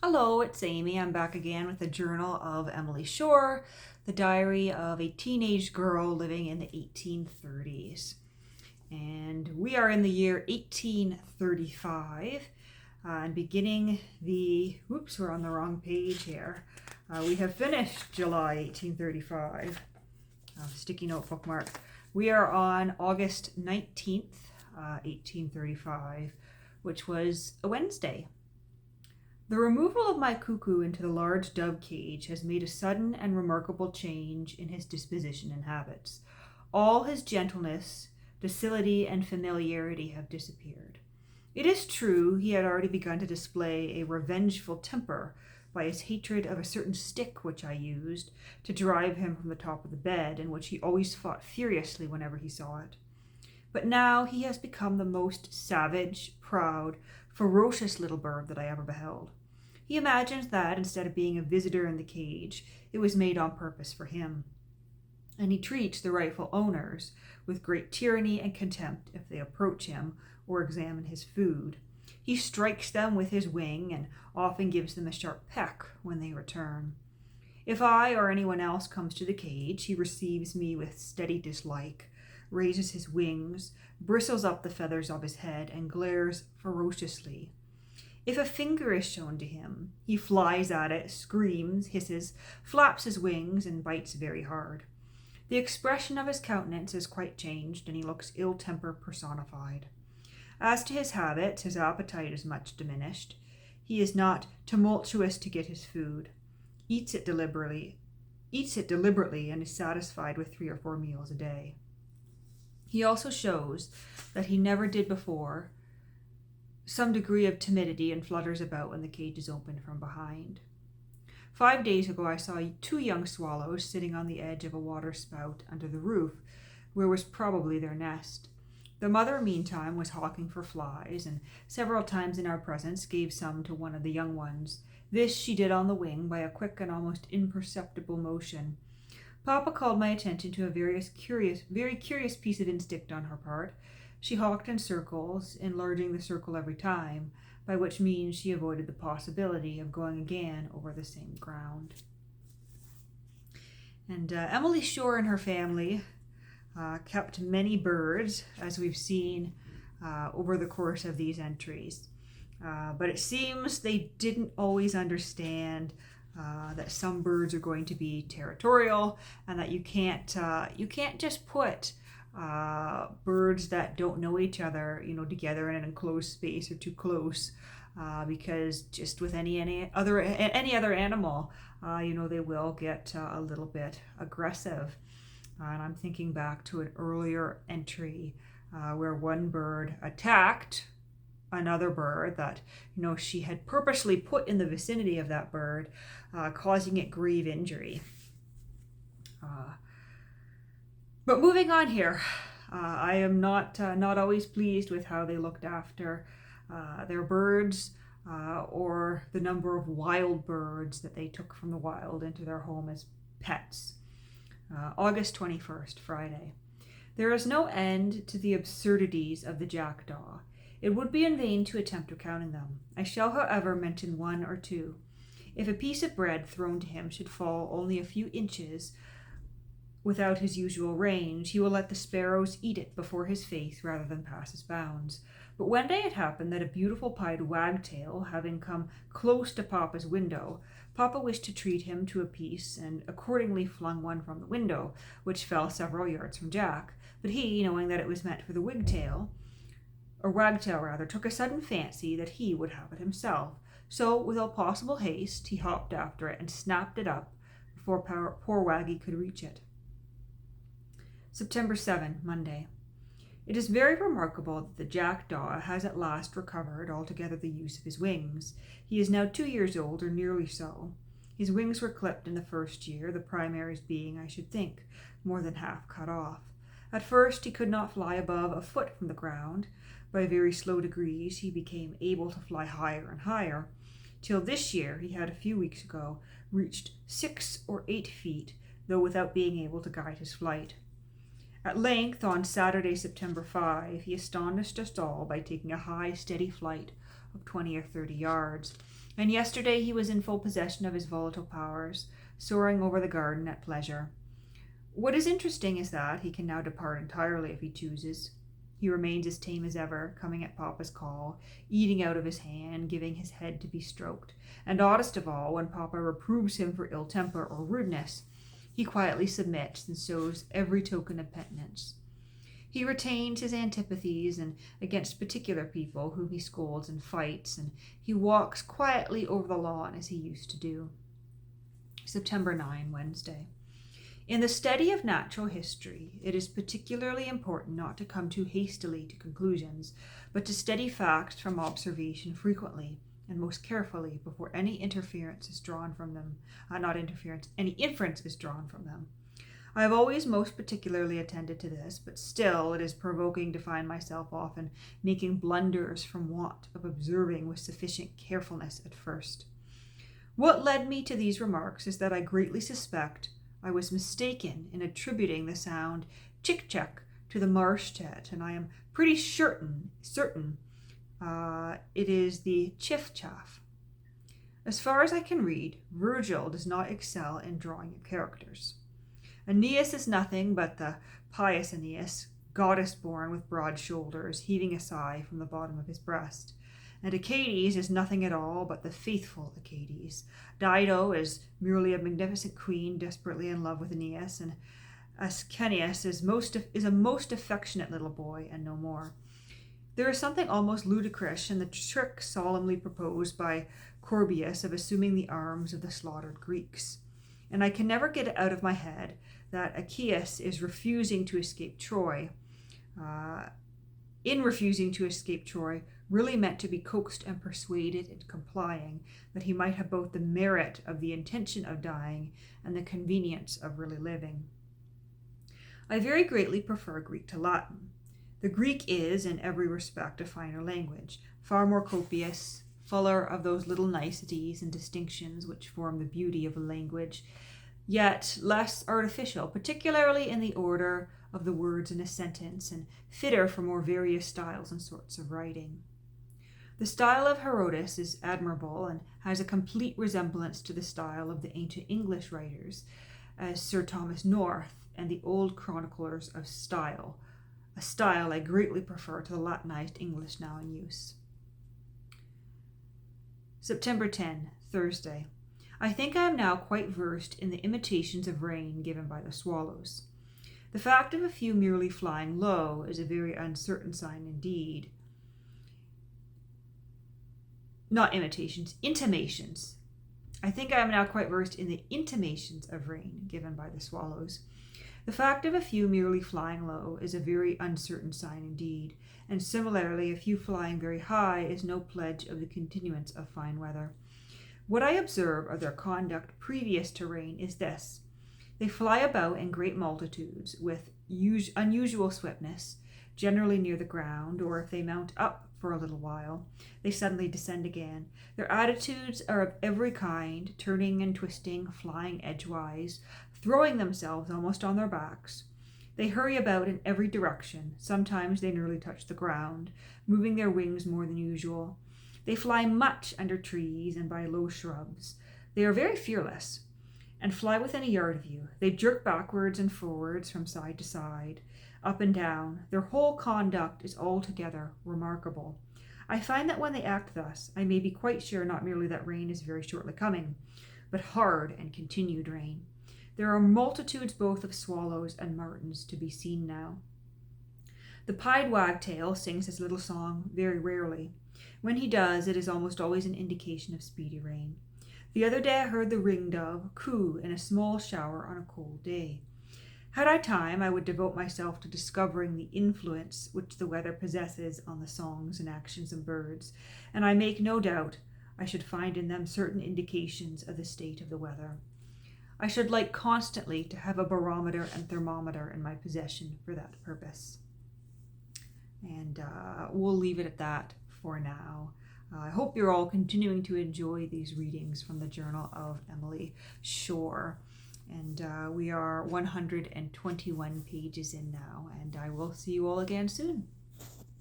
Hello, it's Amy. I'm back again with the Journal of Emily Shore, the diary of a teenage girl living in the 1830s. And we are in the year 1835 and beginning we're on the wrong page here. We have finished July 1835. Sticky note bookmark. We are on August 19th, 1835, which was a Wednesday. The removal of my cuckoo into the large dove cage has made a sudden and remarkable change in his disposition and habits. All his gentleness, docility, and familiarity have disappeared. It is true he had already begun to display a revengeful temper by his hatred of a certain stick which I used to drive him from the top of the bed, and which he always fought furiously whenever he saw it. But now he has become the most savage, proud, ferocious little bird that I ever beheld. He imagines that, instead of being a visitor in the cage, it was made on purpose for him. And he treats the rightful owners with great tyranny and contempt if they approach him or examine his food. He strikes them with his wing and often gives them a sharp peck when they return. If I or anyone else comes to the cage, he receives me with steady dislike, raises his wings, bristles up the feathers of his head, and glares ferociously. If a finger is shown to him, he flies at it, screams, hisses, flaps his wings, and bites very hard. The expression of his countenance is quite changed, and he looks ill-temper personified. As to his habits, his appetite is much diminished. He is not tumultuous to get his food, eats it deliberately, and is satisfied with 3 or 4 meals a day. He also shows that he never did before some degree of timidity and flutters about when the cage is opened from behind. 5 days ago I saw 2 young swallows sitting on the edge of a water spout under the roof, where was probably their nest. The mother, meantime, was hawking for flies, and several times in our presence gave some to one of the young ones. This she did on the wing by a quick and almost imperceptible motion. Papa called my attention to a very curious piece of instinct on her part. She hawked in circles, enlarging the circle every time, by which means she avoided the possibility of going again over the same ground. And Emily Shore and her family kept many birds, as we've seen over the course of these entries. But it seems they didn't always understand that some birds are going to be territorial, and that you can't just put birds that don't know each other, together in an enclosed space or too close, because just with any other animal, they will get a little bit aggressive. And I'm thinking back to an earlier entry where one bird attacked another bird that she had purposely put in the vicinity of that bird, causing it grave injury. But moving on here, I am not always pleased with how they looked after their birds, or the number of wild birds that they took from the wild into their home as pets. August 21st, Friday. There is no end to the absurdities of the jackdaw. It would be in vain to attempt recounting them. I shall, however, mention 1 or 2. If a piece of bread thrown to him should fall only a few inches without his usual range, he will let the sparrows eat it before his face rather than pass his bounds. But one day it happened that a beautiful pied wagtail, having come close to Papa's window, Papa wished to treat him to a piece, and accordingly flung one from the window, which fell several yards from Jack. But he, knowing that it was meant for the wagtail, took a sudden fancy that he would have it himself. So, with all possible haste, he hopped after it and snapped it up before poor Waggy could reach it. September 7, Monday. It is very remarkable that the jackdaw has at last recovered altogether the use of his wings. He is now 2 years old, or nearly so. His wings were clipped in the first year, the primaries being, I should think, more than half cut off. At first he could not fly above a foot from the ground. By very slow degrees he became able to fly higher and higher, till this year he had a few weeks ago reached 6 or 8 feet, though without being able to guide his flight. At length, on Saturday, September 5, he astonished us all by taking a high, steady flight of 20 or 30 yards, and yesterday he was in full possession of his volatile powers, soaring over the garden at pleasure. What is interesting is that he can now depart entirely if he chooses. He remains as tame as ever, coming at Papa's call, eating out of his hand, giving his head to be stroked, and oddest of all, when Papa reproves him for ill temper or rudeness, he quietly submits and shows every token of penitence. He retains his antipathies and against particular people whom he scolds and fights, and he walks quietly over the lawn as he used to do. September 9, Wednesday. In the study of natural history, it is particularly important not to come too hastily to conclusions, but to study facts from observation frequently and most carefully before any inference is drawn from them. Any inference is drawn from them. I have always most particularly attended to this, but still it is provoking to find myself often making blunders from want of observing with sufficient carefulness at first. What led me to these remarks is that I greatly suspect I was mistaken in attributing the sound chick-chack to the marsh tit, and I am pretty certain it is the chiff-chaff. As far as I can read, Virgil does not excel in drawing of characters. Aeneas is nothing but the pious Aeneas, goddess-born with broad shoulders, heaving a sigh from the bottom of his breast. And Achates is nothing at all but the faithful Achates. Dido is merely a magnificent queen desperately in love with Aeneas, and Ascanius is a most affectionate little boy, and no more. There is something almost ludicrous in the trick solemnly proposed by Corbius of assuming the arms of the slaughtered Greeks. And I can never get it out of my head that Achaeus is refusing to escape Troy. In refusing to escape Troy, really meant to be coaxed and persuaded into complying, that he might have both the merit of the intention of dying and the convenience of really living. I very greatly prefer Greek to Latin. The Greek is, in every respect, a finer language, far more copious, fuller of those little niceties and distinctions which form the beauty of a language, yet less artificial, particularly in the order of the words in a sentence, and fitter for more various styles and sorts of writing. The style of Herodotus is admirable and has a complete resemblance to the style of the ancient English writers, as Sir Thomas North and the old chroniclers of style, a style I greatly prefer to the Latinized English now in use. September 10, Thursday. I think I am now quite versed in the imitations of rain given by the swallows. The fact of a few merely flying low is a very uncertain sign indeed. Not imitations, intimations. I think I am now quite versed in the intimations of rain given by the swallows. The fact of a few merely flying low is a very uncertain sign indeed, and similarly a few flying very high is no pledge of the continuance of fine weather. What I observe of their conduct previous to rain is this. They fly about in great multitudes with unusual swiftness, generally near the ground, or if they mount up for a little while, they suddenly descend again. Their attitudes are of every kind, turning and twisting, flying edgewise, throwing themselves almost on their backs. They hurry about in every direction. Sometimes they nearly touch the ground, moving their wings more than usual. They fly much under trees and by low shrubs. They are very fearless, and fly within a yard of you. They jerk backwards and forwards from side to side, up and down. Their whole conduct is altogether remarkable. I find that when they act thus, I may be quite sure not merely that rain is very shortly coming, but hard and continued rain. There are multitudes both of swallows and martins to be seen now. The pied wagtail sings his little song very rarely. When he does, it is almost always an indication of speedy rain. The other day I heard the ringdove coo in a small shower on a cold day. Had I time, I would devote myself to discovering the influence which the weather possesses on the songs and actions of birds, and I make no doubt I should find in them certain indications of the state of the weather. I should like constantly to have a barometer and thermometer in my possession for that purpose. And we'll leave it at that for now. I hope you're all continuing to enjoy these readings from the Journal of Emily Shore. And we are 121 pages in now, and I will see you all again soon.